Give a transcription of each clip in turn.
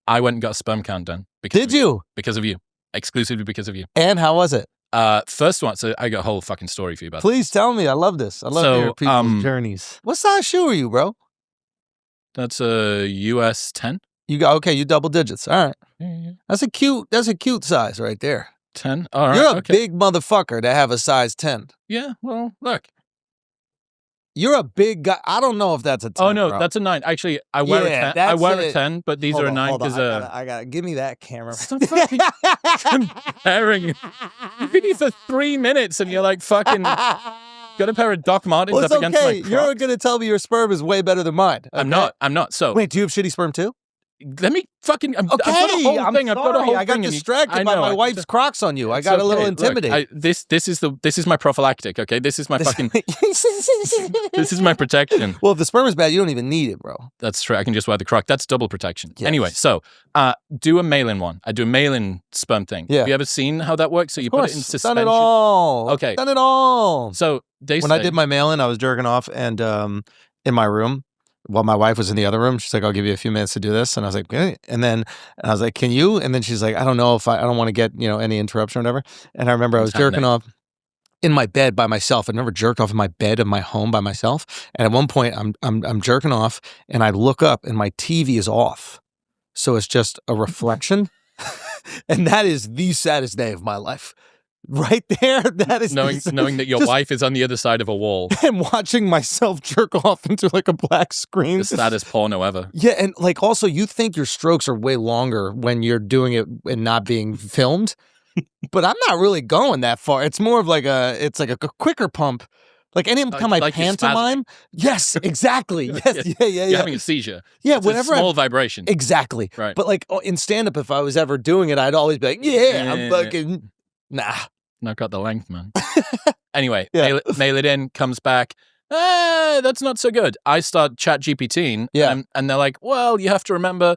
I went and got a sperm count done. Did you? Because of you. Exclusively because of you. And how was it? First one, so I got a whole fucking story for you about Please tell me. I love this. I love to hear people's journeys. What size shoe are you, bro? That's a US 10. You double digits. All right. Yeah. That's a cute size right there. 10? All right. You're a big motherfucker to have a size 10. Yeah, well, look. You're a big guy. I don't know if that's a 10. Oh, no, bro. That's a 9. Actually, I wear a 10. I wear a 10, but these are a 9 because... I got to give me that camera. Stop fucking comparing. You've been here for 3 minutes and you're like fucking... Got a pair of Doc Martens up against my Crocs. You're going to tell me your sperm is way better than mine. Okay? I'm not. So... Wait, do you have shitty sperm too? Let me fucking... I've got a whole thing. I've got a whole thing. I got distracted by my wife's Crocs on you. I got a little intimidated. Look, this is my prophylactic, okay? This is my fucking... This is my protection. Well, if the sperm is bad, you don't even need it, bro. That's true. I can just wear the Croc. That's double protection. Yes. Anyway, so do a mail-in one. I do a mail-in sperm thing. Yeah. Have you ever seen how that works? So you put it in suspension. Done it all. Okay. Done it all. So when I did my mail-in, I was jerking off and in my room. While my wife was in the other room, she's like, "I'll give you a few minutes to do this," and I was like, "Okay." And I was like, "Can you?" And then she's like, "I don't know if I don't want to get any interruption or whatever." And I remember I was jerking off in my bed by myself. I'd never jerked off in my bed of my home by myself. And at one point, I'm jerking off, and I look up, and my TV is off, so it's just a reflection, and that is the saddest day of my life. Right there, that is knowing that your wife is on the other side of a wall and watching myself jerk off into like a black screen. The saddest porno ever. Yeah, and like also you think your strokes are way longer when you're doing it and not being filmed, but I'm not really going that far. It's more of like a quicker pump. Like anytime I pantomime, yes, exactly. Yes, yeah. You're having a seizure. Yeah, it's a small vibration. Exactly. Right. But like in stand-up, if I was ever doing it, I'd always be like, I'm fucking. Nah. Not got the length, man. Anyway, mail it in, comes back. That's not so good. I start chat GPTing. Yeah. And they're like, well, you have to remember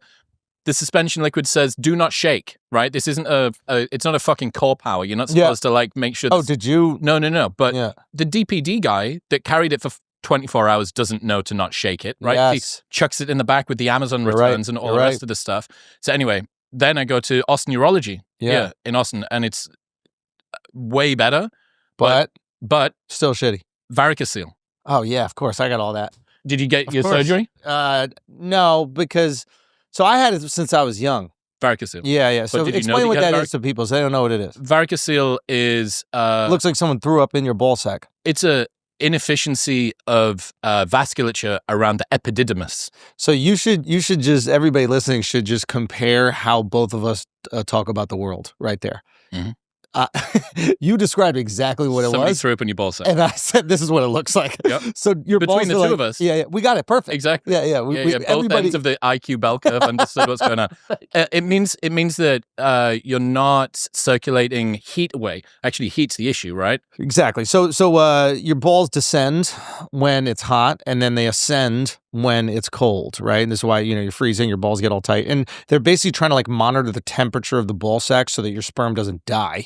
the suspension liquid says do not shake, right? This isn't it's not a fucking core power. You're not supposed to like make sure. Oh, did you? No. But the DPD guy that carried it for 24 hours doesn't know to not shake it, right? Yes. He chucks it in the back with the Amazon returns and all the rest of the stuff. So anyway, then I go to Austin Urology. Yeah. In Austin. And it's way better, but still shitty. Varicocel. Oh yeah, of course. I got all that. Did you get your surgery? No, because I had it since I was young. Varicocel. Yeah. So explain what that is to people, so they don't know what it is. Varicocel is looks like someone threw up in your ball sack. It's a inefficiency of vasculature around the epididymis. So you should just, everybody listening should just compare how both of us talk about the world right there. Mm-hmm. You described exactly what it Somebody was. threw up in your ball sack. And I said, this is what it looks like. Yep. So your Between the two of us. Yeah, we got it. Perfect. Exactly. Yeah. Both ends of the IQ bell curve understood what's going on. It means that you're not circulating heat away. Actually, heat's the issue, right? Exactly. So your balls descend when it's hot, and then they ascend when it's cold, right? And this is why, you're freezing, your balls get all tight. And they're basically trying to like monitor the temperature of the ball sack so that your sperm doesn't die.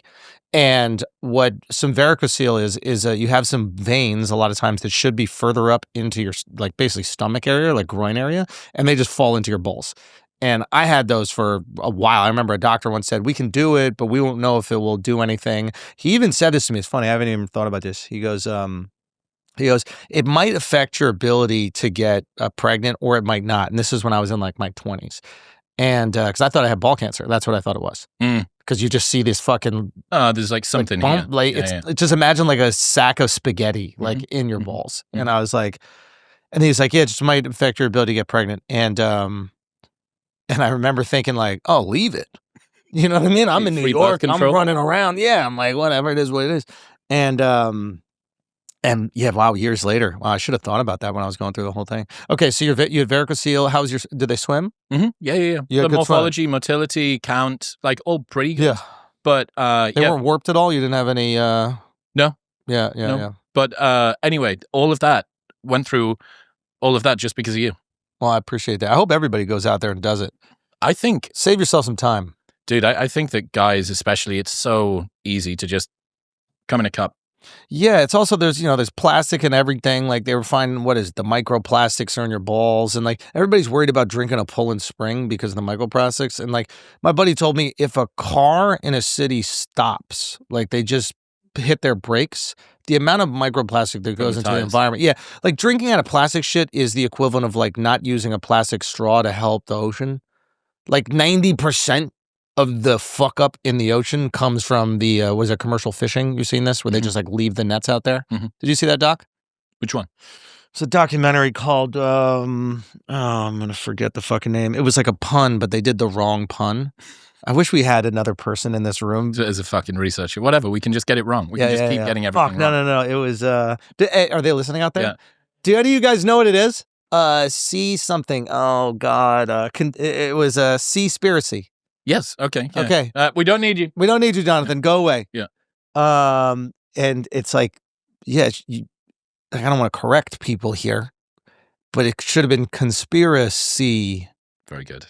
And what some varicocele is you have some veins a lot of times that should be further up into your like basically stomach area, like groin area, and they just fall into your balls. And I had those for a while. I remember a doctor once said, we can do it, but we won't know if it will do anything. He even said this to me. It's funny. I haven't even thought about this. He goes, it might affect your ability to get pregnant or it might not. And this is when I was in like my 20s. And because I thought I had ball cancer. That's what I thought it was. Because you just see this fucking... there's like something here. Like, just imagine like a sack of spaghetti like in your Mm-hmm. balls. Mm-hmm. And I was like... And he's like, yeah, it just might affect your ability to get pregnant. And I remember thinking like, oh, leave it. You know what I mean? I'm in New York. I'm running around. Yeah, I'm like, whatever, it is what it is. And yeah, wow, years later. Wow, I should have thought about that when I was going through the whole thing. Okay, so you had varicocele. How was your... Did they swim? Mm-hmm. Yeah. The morphology, motility, count, like all pretty good. Yeah. But they weren't warped at all? You didn't have any... No. Yeah. But anyway, all of that went through all of that just because of you. Well, I appreciate that. I hope everybody goes out there and does it. I think... Save yourself some time. Dude, I think that guys especially, it's so easy to just come in a cup. Yeah, it's also there's plastic and everything. Like they were finding what is the microplastics are in your balls, and like everybody's worried about drinking a Poland Spring because of the microplastics. And like my buddy told me, if a car in a city stops, like they just hit their brakes, the amount of microplastic that goes into the environment. Yeah, like drinking out of plastic shit is the equivalent of like not using a plastic straw to help the ocean. Like 90% of the fuck up in the ocean comes from the was it commercial fishing? You seen this where they just like leave the nets out there? Did you see that, doc? Which one? It's a documentary called I'm gonna forget the fucking name. It was like a pun, but they did the wrong pun. I wish we had another person in this room as a fucking researcher. Whatever, we can just get it wrong. We can just keep getting everything wrong. No. It was are they listening out there? Yeah. Do any of you guys know what it is? Sea something. Oh God. It was a Seaspiracy. Yes. Okay. Yeah. Okay. We don't need you. We don't need you, Jonathan. Go away. Yeah. And it's like, yeah, I don't want to correct people here, but it should have been conspiracy. Very good.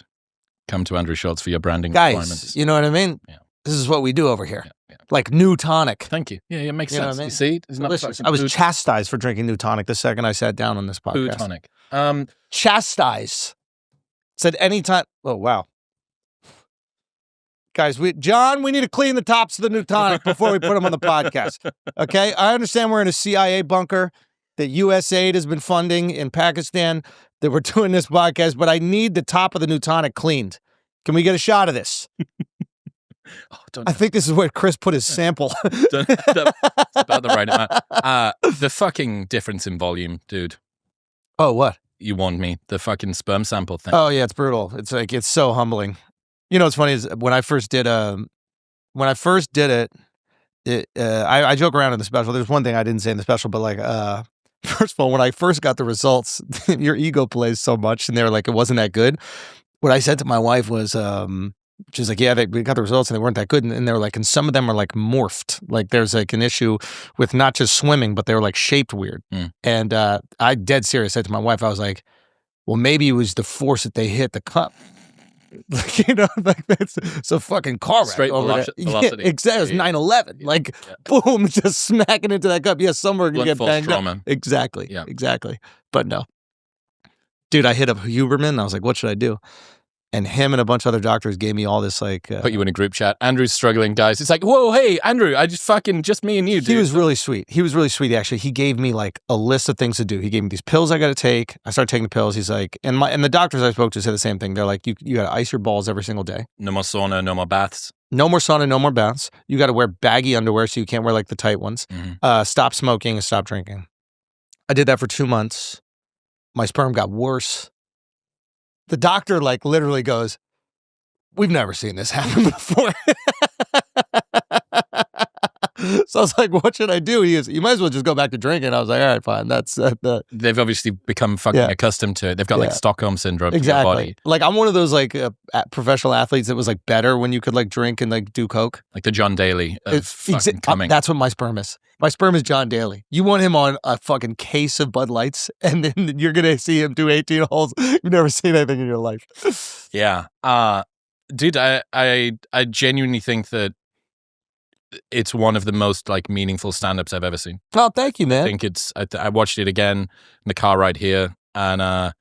Come to Andrew Schulz for your branding requirements. You know what I mean? Yeah. This is what we do over here. Yeah. Like New Tonic. Thank you. Yeah, it makes sense. I mean? You see? I was chastised for drinking New Tonic the second I sat down on this podcast. New Tonic. Chastise. Said anytime. Oh, wow. Guys, we need to clean the tops of the New Tonic before we put them on the podcast. Okay? I understand we're in a CIA bunker that USAID has been funding in Pakistan, that we're doing this podcast, but I need the top of the New Tonic cleaned. Can we get a shot of this? I think this is where Chris put his sample. That's about the right amount. The fucking difference in volume, dude. Oh, what? You warned me. The fucking sperm sample thing. Oh, yeah, it's brutal. It's like, it's so humbling. You know what's funny is when I first did it, I joke around in the special. There's one thing I didn't say in the special, but like, first of all, when I first got the results, your ego plays so much, and they were like, it wasn't that good. What I said to my wife was, she's like, yeah, we got the results and they weren't that good. And they were like, and some of them are like morphed. Like there's like an issue with not just swimming, but they were like shaped weird. And I dead serious said to my wife, I was like, well, maybe it was the force that they hit the cup. Like, you know, like it's a fucking car wreck. Straight velocity. Yeah, exactly. It was 9/11. Like, boom, just smacking into that cup. Yeah, somewhere can get banged trauma. Up. Exactly. Yeah. Exactly. But no. Dude, I hit up Huberman. I was like, what should I do? And him and a bunch of other doctors gave me all this, like... Put you in a group chat. Andrew's struggling, guys. It's like, whoa, hey, Andrew, just me and you, dude. He was really sweet. Actually. He gave me, like, a list of things to do. He gave me these pills I got to take. I started taking the pills. He's like... And the doctors I spoke to said the same thing. They're like, you got to ice your balls every single day. No more sauna, no more baths. No more sauna, no more baths. You got to wear baggy underwear so you can't wear, like, the tight ones. Stop smoking and stop drinking. I did that for 2 months. My sperm got worse. The doctor, like, literally goes... We've never seen this happen before. So I was like, what should I do? He goes, you might as well just go back to drinking. I was like, all right, fine. That's They've obviously become fucking accustomed to it. They've got like Stockholm syndrome. Exactly. To their body. Like I'm one of those like professional athletes that was like better when you could like drink and like do coke. Like the John Daly of fucking coming. That's what my sperm is. My sperm is John Daly. You want him on a fucking case of Bud Lights, and then you're going to see him do 18 holes. You've never seen anything in your life. Yeah. Dude, I genuinely think that it's one of the most like meaningful stand-ups I've ever seen. Oh, thank you, man. I think I watched it again in the car ride here, and I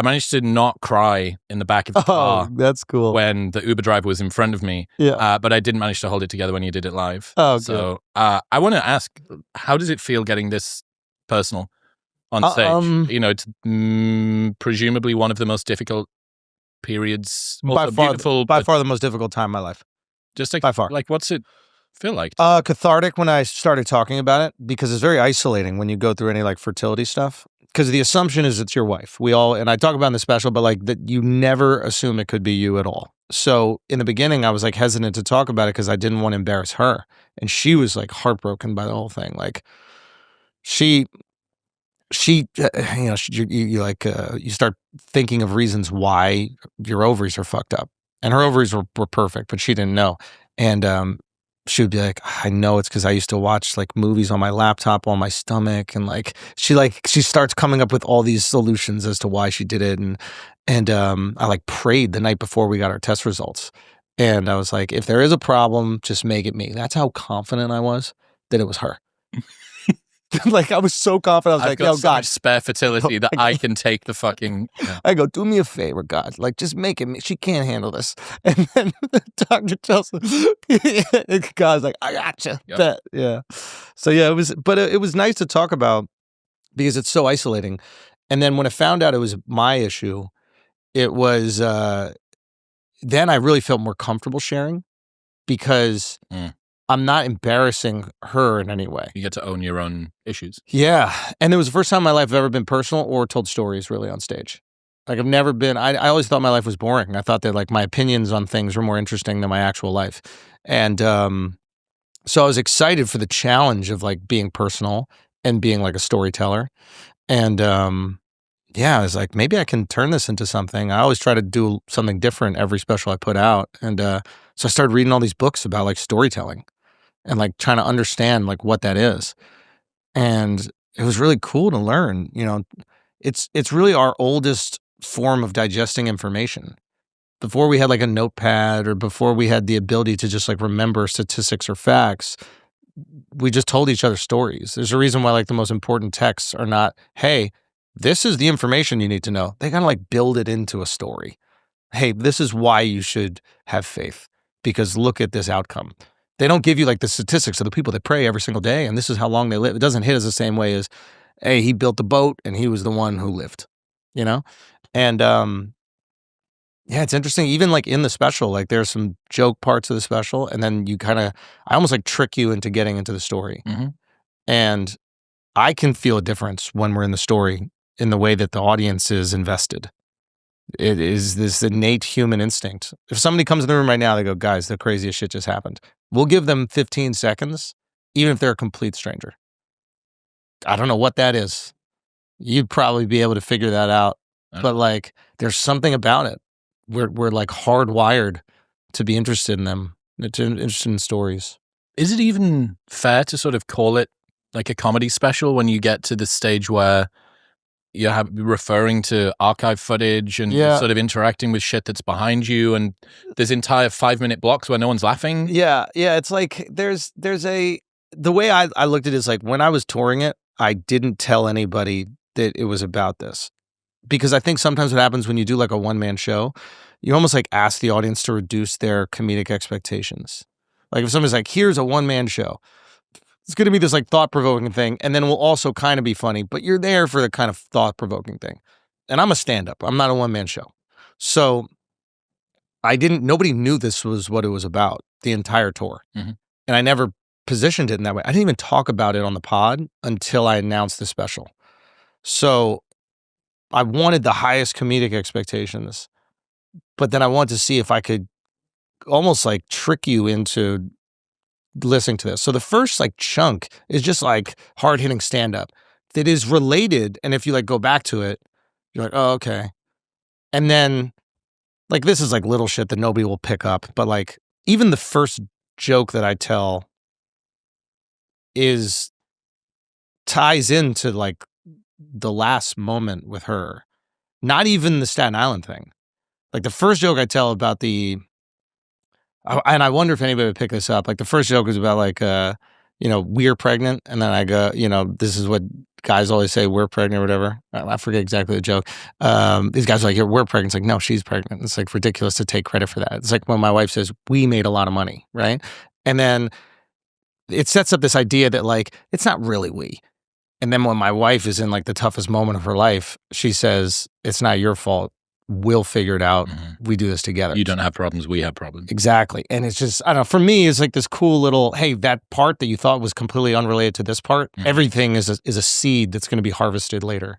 managed to not cry in the back of the car. That's cool. When the Uber driver was in front of me. Yeah. But I didn't manage to hold it together when you did it live. Oh, so I want to ask, how does it feel getting this personal on stage? You know, it's presumably one of the most difficult periods. By far the most difficult time in my life. Just like, by far. Like, what's it feel like? Cathartic when I started talking about it, because it's very isolating when you go through any like fertility stuff. Because the assumption is it's your wife. And I talk about in the special, but like that you never assume it could be you at all. So in the beginning, I was like hesitant to talk about it because I didn't want to embarrass her, and she was like heartbroken by the whole thing. Like you know, you start thinking of reasons why your ovaries are fucked up, and her ovaries were perfect, but she didn't know. And she would be like, I know it's because I used to watch like movies on my laptop on my stomach, and like she starts coming up with all these solutions as to why she did it, and I like prayed the night before we got our test results, and I was like, if there is a problem, just make it me. That's how confident I was that it was her. Like, I was so confident. I was like, got yo, so God. much spare fertility that I can take the fucking... Yeah. I go, do me a favor, God. Like, just make it. She can't handle this. And then the doctor tells him, God's like, I gotcha. Yep. Bet. Yeah. So, yeah, it was nice to talk about because it's so isolating. And then when I found out it was my issue, it was, then I really felt more comfortable sharing because I'm not embarrassing her in any way. You get to own your own issues. Yeah. And it was the first time in my life I've ever been personal or told stories really on stage. Like, I've never been, I always thought my life was boring. I thought that like my opinions on things were more interesting than my actual life. And so I was excited for the challenge of like being personal and being like a storyteller. And yeah, I was like, maybe I can turn this into something. I always try to do something different every special I put out. And so I started reading all these books about like storytelling and like trying to understand like what that is. And it was really cool to learn, you know, it's really our oldest form of digesting information. Before we had like a notepad or before we had the ability to just like remember statistics or facts, we just told each other stories. There's a reason why like the most important texts are not, hey, this is the information you need to know. They kind of like build it into a story. Hey, this is why you should have faith because look at this outcome. They don't give you like the statistics of the people that pray every single day and this is how long they live. It doesn't hit us the same way as, hey, he built the boat and he was the one who lived, you know? And yeah, it's interesting. Even like in the special, like there's some joke parts of the special and then you kind of, I almost like trick you into getting into the story. And I can feel a difference when we're in the story in the way that the audience is invested. It is this innate human instinct. If somebody comes in the room right now, they go, guys, the craziest shit just happened. We'll give them 15 seconds, even if they're a complete stranger. I don't know what that is. You'd probably be able to figure that out. But like, there's something about it. We're like hardwired to be interested in them, interested in stories. Is it even fair to sort of call it like a comedy special when you get to the stage where you're referring to archive footage and sort of interacting with shit that's behind you and there's entire 5-minute blocks where no one's laughing? Yeah. It's like the way I looked at it is like when I was touring it, I didn't tell anybody that it was about this. Because I think sometimes what happens when you do like a one-man show, you almost like ask the audience to reduce their comedic expectations. Like if somebody's like, here's a one-man show, it's going to be this like thought-provoking thing, and then it will also kind of be funny, but you're there for the kind of thought-provoking thing. And I'm a stand-up. I'm not a one-man show. So nobody knew this was what it was about the entire tour. And I never positioned it in that way. I didn't even talk about it on the pod until I announced the special. So I wanted the highest comedic expectations, but then I wanted to see if I could almost like trick you into listening to this. So the first like chunk is just like hard-hitting stand-up that is related, and if you like go back to it, you're like, oh, okay. And then like this is like little shit that nobody will pick up, but like even the first joke that I tell ties into like the last moment with her. Not even the Staten Island thing. Like the first joke I tell about and I wonder if anybody would pick this up. Like the first joke is about like, you know, we're pregnant. And then I go, you know, this is what guys always say, we're pregnant or whatever. I forget exactly the joke. These guys are like, we're pregnant. It's like, no, she's pregnant. It's like ridiculous to take credit for that. It's like when my wife says, we made a lot of money, right? And then it sets up this idea that like, it's not really we. And then when my wife is in like the toughest moment of her life, she says, it's not your fault. We'll figure it out. We do this together. You don't have problems. We have problems. Exactly. And it's just, I don't know, for me, it's like this cool little, hey, that part that you thought was completely unrelated to this part, everything is a seed that's going to be harvested later.